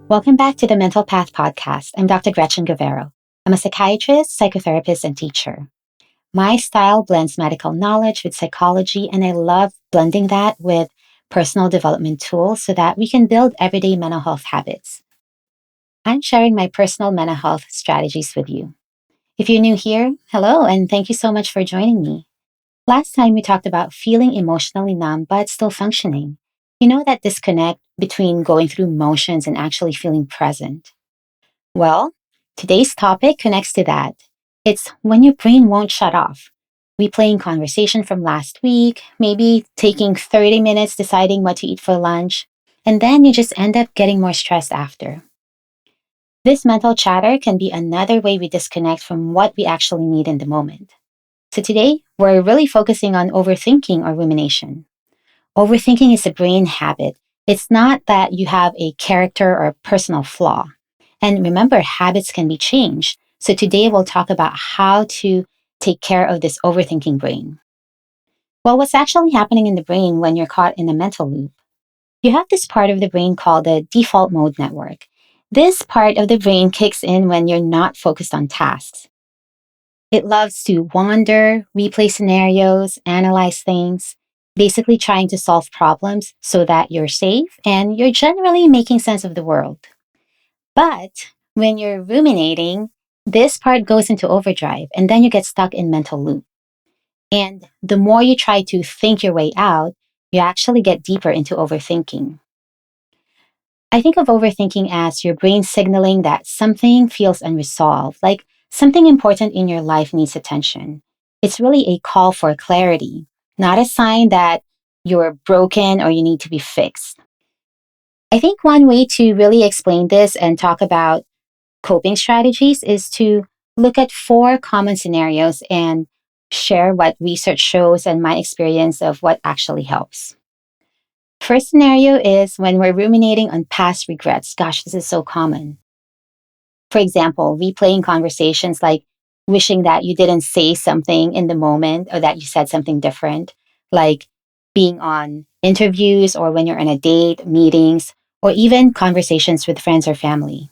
Welcome back to the Mental Path Podcast. I'm Dr. Gretchen Guevara. I'm a psychiatrist, psychotherapist, and teacher. My style blends medical knowledge with psychology, and I love blending that with personal development tools so that we can build everyday mental health habits. I'm sharing my personal mental health strategies with you. If you're new here, hello, and thank you so much for joining me. Last time we talked about feeling emotionally numb but still functioning. You know that disconnect between going through motions and actually feeling present. Well, today's topic connects to that. It's when your brain won't shut off. Replaying conversation from last week, maybe taking 30 minutes deciding what to eat for lunch, and then you just end up getting more stressed after. This mental chatter can be another way we disconnect from what we actually need in the moment. So today, we're really focusing on overthinking or rumination. Overthinking is a brain habit. It's not that you have a character or personal flaw. And remember, habits can be changed. So today we'll talk about how to take care of this overthinking brain. Well, what's actually happening in the brain when you're caught in a mental loop? You have this part of the brain called the default mode network. This part of the brain kicks in when you're not focused on tasks. It loves to wander, replay scenarios, analyze things, basically trying to solve problems so that you're safe and you're generally making sense of the world. But when you're ruminating, this part goes into overdrive and then you get stuck in mental loop. And the more you try to think your way out, you actually get deeper into overthinking. I think of overthinking as your brain signaling that something feels unresolved, like something important in your life needs attention. It's really a call for clarity, not a sign that you're broken or you need to be fixed. I think one way to really explain this and talk about coping strategies is to look at 4 common scenarios and share what research shows and my experience of what actually helps. First scenario is when we're ruminating on past regrets. Gosh, this is so common. For example, replaying conversations like wishing that you didn't say something in the moment or that you said something different, like being on interviews or when you're on a date, meetings, or even conversations with friends or family.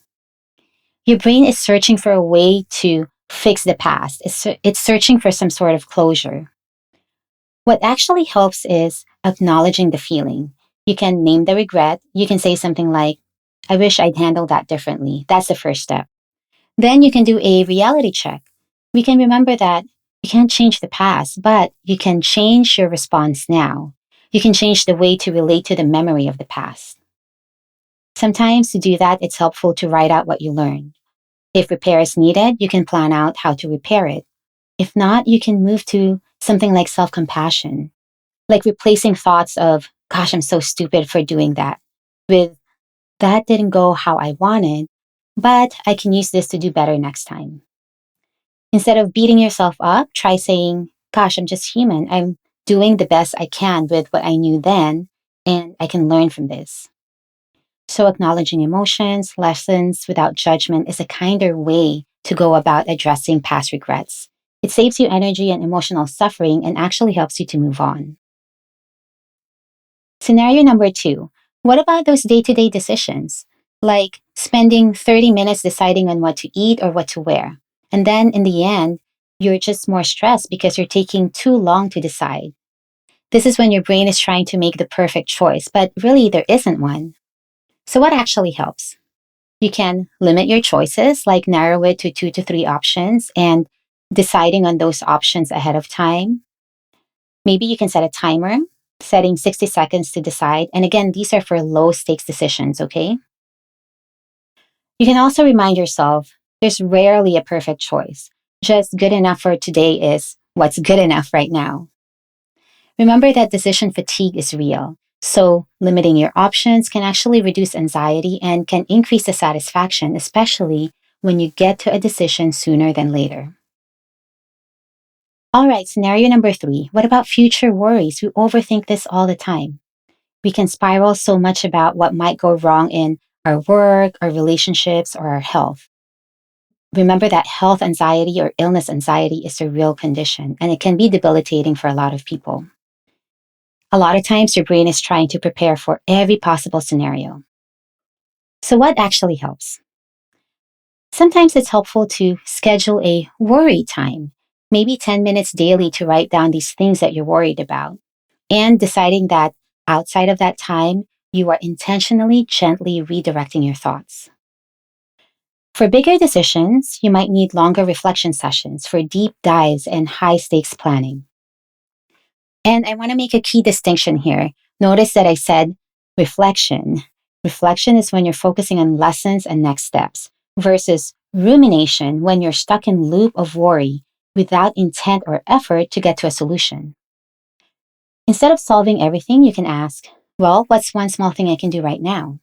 Your brain is searching for a way to fix the past. It's searching for some sort of closure. What actually helps is acknowledging the feeling. You can name the regret. You can say something like, I wish I'd handled that differently. That's the first step. Then you can do a reality check. We can remember that you can't change the past, but you can change your response now. You can change the way to relate to the memory of the past. Sometimes to do that, it's helpful to write out what you learned. If repair is needed, you can plan out how to repair it. If not, you can move to something like self-compassion, like replacing thoughts of, gosh, I'm so stupid for doing that, with that didn't go how I wanted, but I can use this to do better next time. Instead of beating yourself up, try saying, gosh, I'm just human. I'm doing the best I can with what I knew then, and I can learn from this. So acknowledging emotions, lessons without judgment is a kinder way to go about addressing past regrets. It saves you energy and emotional suffering and actually helps you to move on. Scenario number 2. What about those day-to-day decisions? Like spending 30 minutes deciding on what to eat or what to wear. And then in the end, you're just more stressed because you're taking too long to decide. This is when your brain is trying to make the perfect choice, but really there isn't one. So what actually helps? You can limit your choices, like narrow it to 2 to 3 options and deciding on those options ahead of time. Maybe you can set a timer, setting 60 seconds to decide. And again, these are for low stakes decisions, okay? You can also remind yourself there's rarely a perfect choice. Just good enough for today is what's good enough right now. Remember that decision fatigue is real. So limiting your options can actually reduce anxiety and can increase the satisfaction, especially when you get to a decision sooner than later. All right, scenario number 3. What about future worries? We overthink this all the time. We can spiral so much about what might go wrong in our work, our relationships, or our health. Remember that health anxiety or illness anxiety is a real condition, and it can be debilitating for a lot of people. A lot of times, your brain is trying to prepare for every possible scenario. So, what actually helps? Sometimes it's helpful to schedule a worry time, maybe 10 minutes daily to write down these things that you're worried about, and deciding that outside of that time, you are intentionally, gently redirecting your thoughts. For bigger decisions, you might need longer reflection sessions for deep dives and high stakes planning. And I want to make a key distinction here. Notice that I said reflection. Reflection is when you're focusing on lessons and next steps, versus rumination when you're stuck in loop of worry without intent or effort to get to a solution. Instead of solving everything, you can ask, well, what's one small thing I can do right now?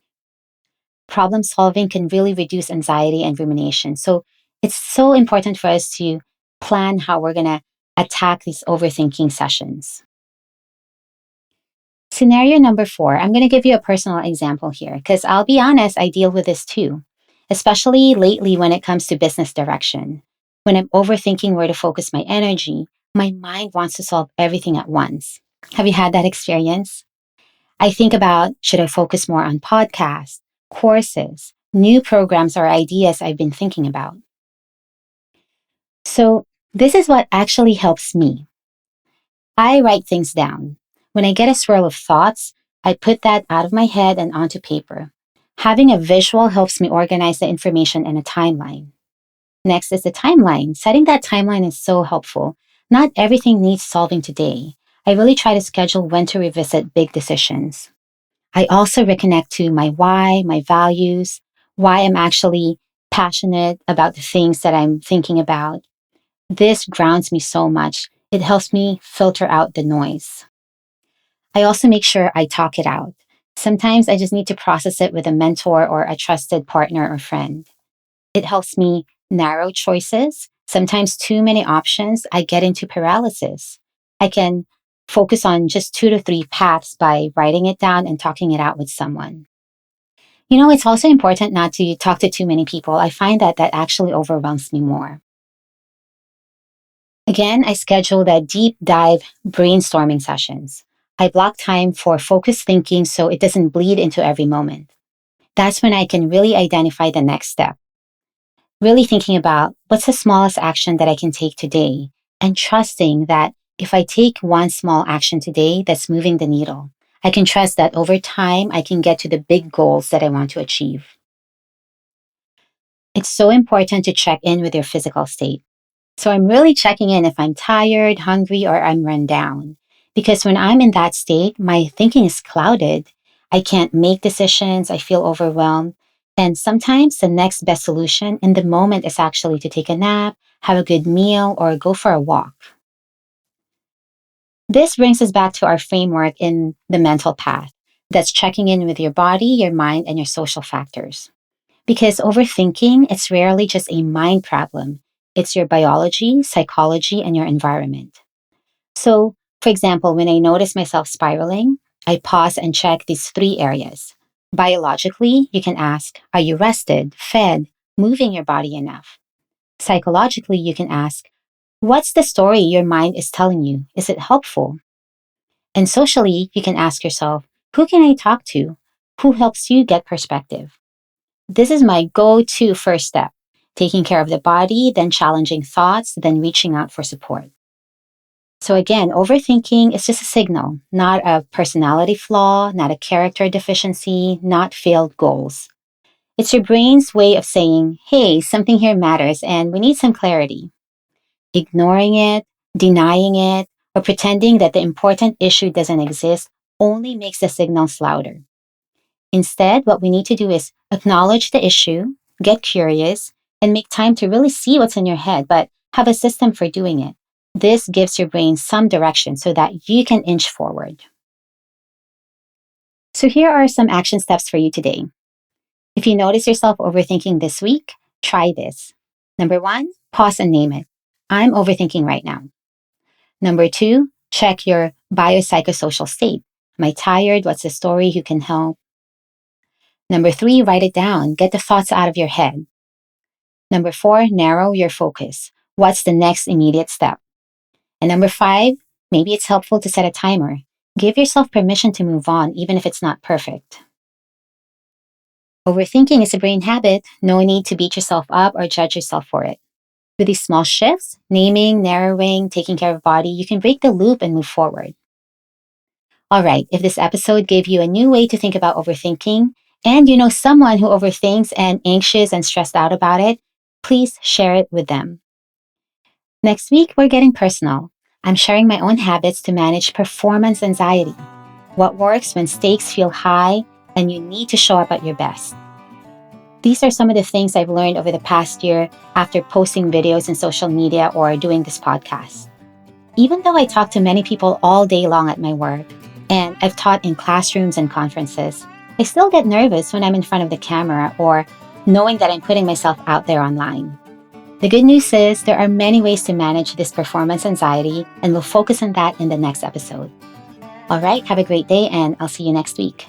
Problem solving can really reduce anxiety and rumination. So it's so important for us to plan how we're going to attack these overthinking sessions. Scenario number 4, I'm going to give you a personal example here because I'll be honest, I deal with this too, especially lately when it comes to business direction. When I'm overthinking where to focus my energy, my mind wants to solve everything at once. Have you had that experience? I think about, should I focus more on podcasts, courses, new programs, or ideas I've been thinking about? So, this is what actually helps me. I write things down. When I get a swirl of thoughts, I put that out of my head and onto paper. Having a visual helps me organize the information in a timeline. Next is the timeline. Setting that timeline is so helpful. Not everything needs solving today. I really try to schedule when to revisit big decisions. I also reconnect to my why, my values, why I'm actually passionate about the things that I'm thinking about. This grounds me so much. It helps me filter out the noise. I also make sure I talk it out. Sometimes I just need to process it with a mentor or a trusted partner or friend. It helps me narrow choices. Sometimes too many options, I get into paralysis. I can focus on just 2 to 3 paths by writing it down and talking it out with someone. It's also important not to talk to too many people. I find that that actually overwhelms me more. Again, I schedule the deep dive brainstorming sessions. I block time for focused thinking so it doesn't bleed into every moment. That's when I can really identify the next step. Really thinking about what's the smallest action that I can take today and trusting that if I take one small action today that's moving the needle, I can trust that over time I can get to the big goals that I want to achieve. It's so important to check in with your physical state. So I'm really checking in if I'm tired, hungry, or I'm run down. Because when I'm in that state, my thinking is clouded. I can't make decisions. I feel overwhelmed. And sometimes the next best solution in the moment is actually to take a nap, have a good meal, or go for a walk. This brings us back to our framework in the mental path. That's checking in with your body, your mind, and your social factors. Because overthinking, it's rarely just a mind problem. It's your biology, psychology, and your environment. So, for example, when I notice myself spiraling, I pause and check these 3 areas. Biologically, you can ask, are you rested, fed, moving your body enough? Psychologically, you can ask, what's the story your mind is telling you? Is it helpful? And socially, you can ask yourself, who can I talk to? Who helps you get perspective? This is my go to first step, taking care of the body, then challenging thoughts, then reaching out for support. So, again, overthinking is just a signal, not a personality flaw, not a character deficiency, not failed goals. It's your brain's way of saying, hey, something here matters and we need some clarity. Ignoring it, denying it, or pretending that the important issue doesn't exist only makes the signals louder. Instead, what we need to do is acknowledge the issue, get curious, and make time to really see what's in your head, but have a system for doing it. This gives your brain some direction so that you can inch forward. So, here are some action steps for you today. If you notice yourself overthinking this week, try this. Number 1, pause and name it. I'm overthinking right now. Number 2, check your biopsychosocial state. Am I tired? What's the story? Who can help? Number 3, write it down. Get the thoughts out of your head. Number 4, narrow your focus. What's the next immediate step? And number 5, maybe it's helpful to set a timer. Give yourself permission to move on, even if it's not perfect. Overthinking is a brain habit. No need to beat yourself up or judge yourself for it. With these small shifts, naming, narrowing, taking care of body, you can break the loop and move forward. All right, if this episode gave you a new way to think about overthinking, and you know someone who overthinks and anxious and stressed out about it, please share it with them. Next week, we're getting personal. I'm sharing my own habits to manage performance anxiety. What works when stakes feel high and you need to show up at your best. These are some of the things I've learned over the past year after posting videos in social media or doing this podcast. Even though I talk to many people all day long at my work, and I've taught in classrooms and conferences, I still get nervous when I'm in front of the camera or knowing that I'm putting myself out there online. The good news is there are many ways to manage this performance anxiety, and we'll focus on that in the next episode. All right, have a great day, and I'll see you next week.